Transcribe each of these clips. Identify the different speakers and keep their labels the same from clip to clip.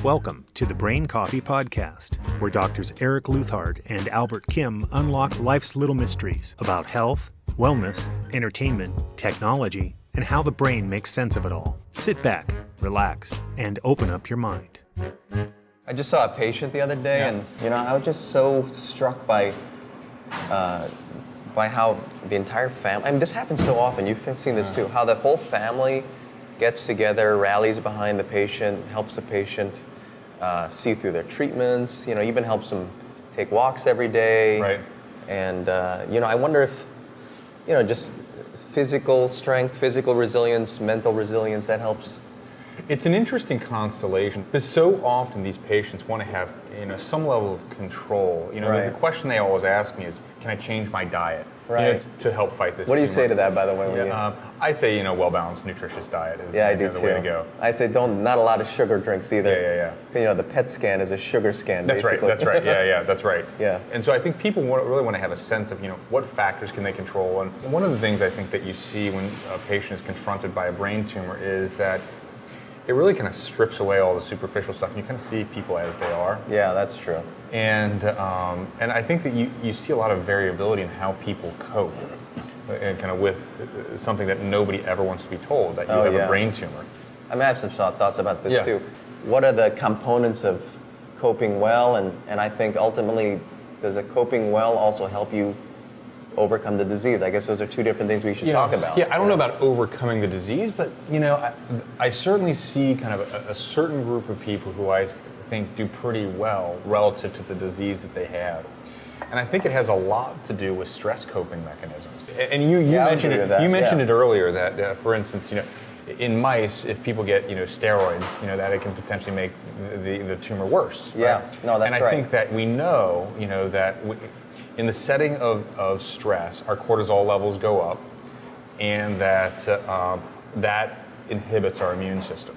Speaker 1: Welcome to the Brain Coffee Podcast, where doctors Eric Luthard and Albert Kim unlock life's little mysteries about health, wellness, entertainment, technology, and how the brain makes sense of it all. Sit back, relax, and open up your mind.
Speaker 2: I just saw a patient the other day, and I was just so struck by how the entire family. I mean, this happens so often. You've seen this too. How the whole family gets together, rallies behind the patient, helps the patient see through their treatments. Even helps them take walks every day.
Speaker 3: Right.
Speaker 2: And I wonder if just physical strength, physical resilience, mental resilience, that helps.
Speaker 3: It's an interesting constellation because so often these patients want to have some level of control.
Speaker 2: Right.
Speaker 3: The question they always ask me is, can I change my diet to help fight this?
Speaker 2: What do you
Speaker 3: tumor?
Speaker 2: say to that, by the way?
Speaker 3: I say well-balanced, nutritious diet is
Speaker 2: I do
Speaker 3: the
Speaker 2: too.
Speaker 3: way to go.
Speaker 2: I say not a lot of sugar drinks either.
Speaker 3: Yeah.
Speaker 2: The PET scan is a sugar scan.
Speaker 3: That's
Speaker 2: basically.
Speaker 3: right. That's right. That's right.
Speaker 2: Yeah.
Speaker 3: And so I think people really want to have a sense of what factors can they control. And one of the things I think that you see when a patient is confronted by a brain tumor is that it really kind of strips away all the superficial stuff, and you kind of see people as they are.
Speaker 2: Yeah, that's true.
Speaker 3: And I think that you see a lot of variability in how people cope, and kind of with something that nobody ever wants to be told, that you have a brain tumor.
Speaker 2: I have some thoughts about this too. What are the components of coping well, and I think ultimately, does a coping well also help you overcome the disease? I guess those are two different things we should talk about.
Speaker 3: Yeah, I don't know about overcoming the disease, but I certainly see kind of a certain group of people who I think do pretty well relative to the disease that they have. And I think it has a lot to do with stress coping mechanisms. And you mentioned it. You mentioned it earlier that, for instance, in mice, if people get steroids, that it can potentially make the tumor worse.
Speaker 2: Yeah,
Speaker 3: right?
Speaker 2: no, that's right.
Speaker 3: And I think that we know, that in the setting of stress, our cortisol levels go up, and that inhibits our immune system.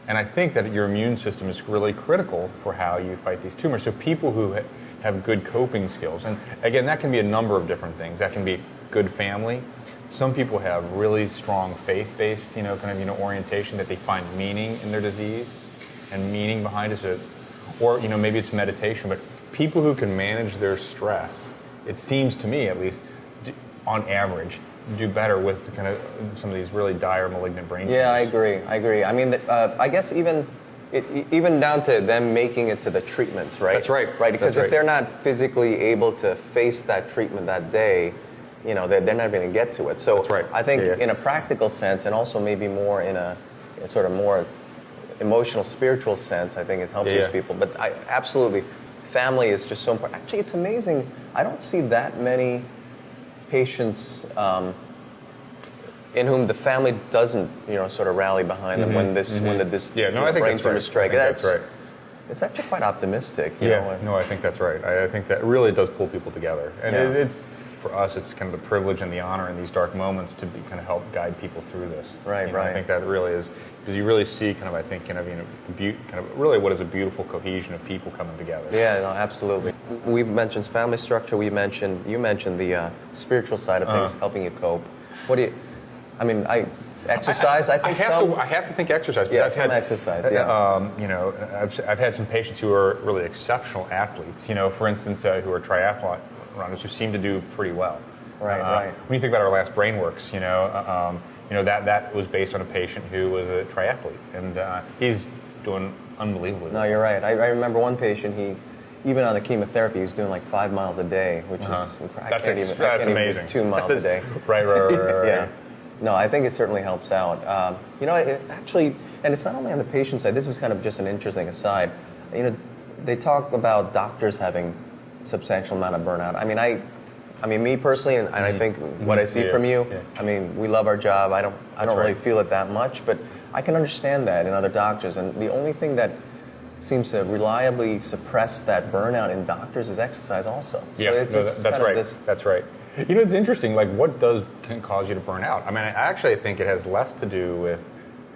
Speaker 3: And I think that your immune system is really critical for how you fight these tumors. So people who have good coping skills, and again, that can be a number of different things. That can be good family. Some people have really strong faith-based, orientation, that they find meaning in their disease and meaning behind it. Or maybe it's meditation, but people who can manage their stress, it seems to me at least, on average, do better with kind of some of these really dire malignant brain tumors.
Speaker 2: Yeah, I agree. I mean, I guess even down to them making it to the treatments, right?
Speaker 3: That's right.
Speaker 2: Right, because if they're not physically able to face that treatment that day, they're not going to get to it. So
Speaker 3: that's right.
Speaker 2: I think in a practical sense, and also maybe more in a sort of more emotional, spiritual sense, I think it helps these people. But absolutely, family is just so important. Actually, it's amazing. I don't see that many patients in whom the family doesn't, sort of rally behind them when the brain tumor strike.
Speaker 3: That's right.
Speaker 2: It's actually quite optimistic.
Speaker 3: I think that's right. I think that really does pull people together, and it's for us. It's kind of the privilege and the honor in these dark moments to be kind of help guide people through this.
Speaker 2: Right.
Speaker 3: I think that really is because you really see kind of really what is a beautiful cohesion of people coming together.
Speaker 2: Yeah, no, absolutely. We mentioned family structure. You mentioned the spiritual side of things, helping you cope. What do you? I mean, exercise. I
Speaker 3: have to think exercise.
Speaker 2: Yeah, exercise. Yeah.
Speaker 3: I've had some patients who are really exceptional athletes. For instance, who are triathlon runners who seem to do pretty well.
Speaker 2: Right.
Speaker 3: When you think about our last BrainWorks, that was based on a patient who was a triathlete, and he's doing unbelievably well.
Speaker 2: No, you're right. I remember one patient. Even on the chemotherapy, he was doing like 5 miles a day, which is I can't even
Speaker 3: amazing.
Speaker 2: Do 2 miles a day.
Speaker 3: Right.
Speaker 2: Yeah. No, I think it certainly helps out. Actually, and it's not only on the patient side. This is kind of just an interesting aside. They talk about doctors having a substantial amount of burnout. I mean, me personally, and I think what I see from you. Yeah. I mean, we love our job. I don't really feel it that much, but I can understand that in other doctors. And the only thing that seems to reliably suppress that burnout in doctors is exercise also.
Speaker 3: That's right. That's right. It's interesting, like what can cause you to burn out? I mean, I actually think it has less to do with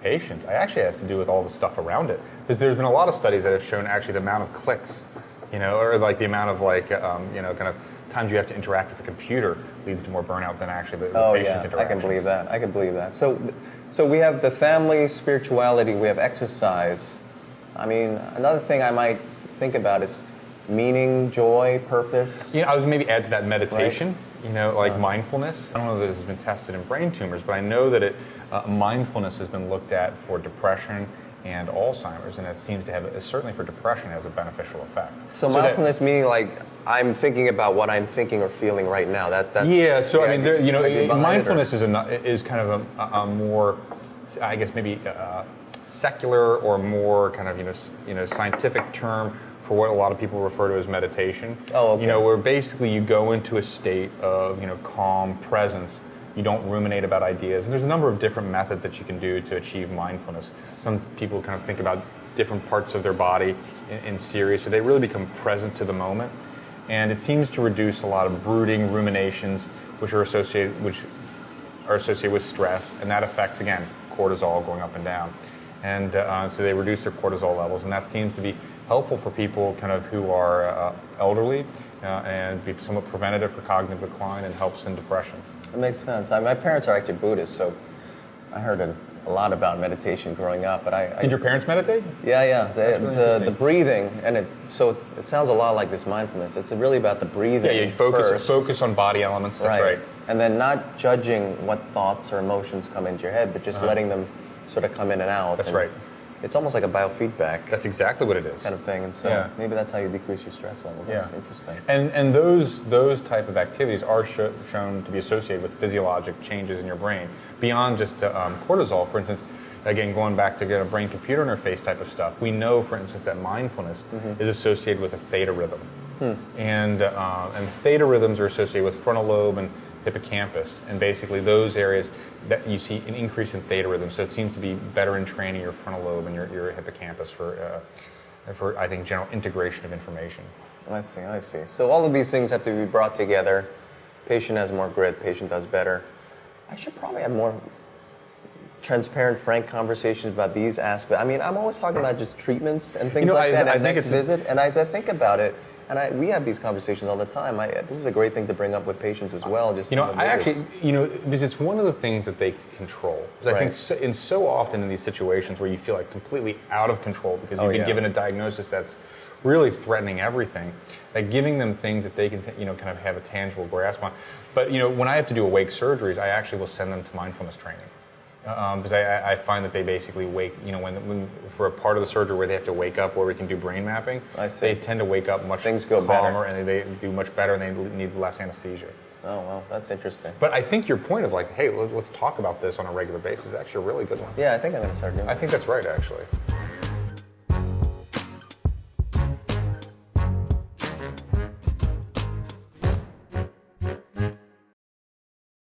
Speaker 3: patients. It actually has to do with all the stuff around it. Because there's been a lot of studies that have shown actually the amount of clicks, or like the amount of kind of times you have to interact with the computer leads to more burnout than actually the patient interactions.
Speaker 2: I can believe that. So we have the family, spirituality, we have exercise. I mean, another thing I might think about is meaning, joy, purpose.
Speaker 3: You know, I was maybe add to that meditation.
Speaker 2: Right.
Speaker 3: You know, like mindfulness. I don't know that this has been tested in brain tumors, but I know that mindfulness has been looked at for depression and Alzheimer's, and it seems to have, certainly for depression, has a beneficial effect.
Speaker 2: So mindfulness meaning like I'm thinking about what I'm thinking or feeling right now. That's
Speaker 3: yeah. So I mean, there, you know, mindfulness
Speaker 2: is
Speaker 3: is kind of a more, I guess maybe secular or more kind of you know scientific term for what a lot of people refer to as meditation.
Speaker 2: Oh, okay.
Speaker 3: You know, where basically you go into a state of calm presence. You don't ruminate about ideas. And there's a number of different methods that you can do to achieve mindfulness. Some people kind of think about different parts of their body in series, so they really become present to the moment. And it seems to reduce a lot of brooding, ruminations, which are associated with stress, and that affects, again, cortisol going up and down. And so they reduce their cortisol levels, and that seems to be helpful for people kind of who are elderly and be somewhat preventative for cognitive decline and helps in depression.
Speaker 2: It makes sense. My parents are actually Buddhists, so I heard a lot about meditation growing up. But
Speaker 3: Did your parents meditate?
Speaker 2: Yeah.
Speaker 3: Really
Speaker 2: the breathing, and it sounds a lot like this mindfulness. It's really about the breathing.
Speaker 3: Yeah, you
Speaker 2: first.
Speaker 3: focus on body elements. That's right.
Speaker 2: And then not judging what thoughts or emotions come into your head, but just letting them sort of come in and out.
Speaker 3: That's
Speaker 2: and
Speaker 3: right.
Speaker 2: It's almost like a biofeedback.
Speaker 3: That's exactly what it is.
Speaker 2: Kind of thing. And so maybe that's how you decrease your stress levels. That's interesting.
Speaker 3: And those type of activities are shown to be associated with physiologic changes in your brain beyond just cortisol. For instance, again, going back to a brain-computer interface type of stuff, we know, for instance, that mindfulness is associated with a theta rhythm. And theta rhythms are associated with frontal lobe and hippocampus, and basically those areas that you see an increase in theta rhythm. So it seems to be better in training your frontal lobe and your hippocampus for I think general integration of information.
Speaker 2: I see. So all of these things have to be brought together. Patient has more grit, patient does better. I should probably have more transparent, frank conversations about these aspects. I mean, I'm always talking about just treatments and things like that at next visit. And as I think about it, and we have these conversations all the time. This is a great thing to bring up with patients as well. Just
Speaker 3: because it's one of the things that they control. I think so often in these situations where you feel like completely out of control because you've been given a diagnosis that's really threatening everything, like giving them things that they can kind of have a tangible grasp on. But when I have to do awake surgeries, I actually will send them to mindfulness training. Because I find that they basically wake, when for a part of the surgery where they have to wake up where we can do brain mapping, they tend to wake up much calmer and they do much better and they need less anesthesia.
Speaker 2: Oh, well, that's interesting.
Speaker 3: But I think your point of like, hey, let's talk about this on a regular basis is actually a really good one.
Speaker 2: Yeah, I think I'm going to start doing that.
Speaker 3: I think that's right, actually.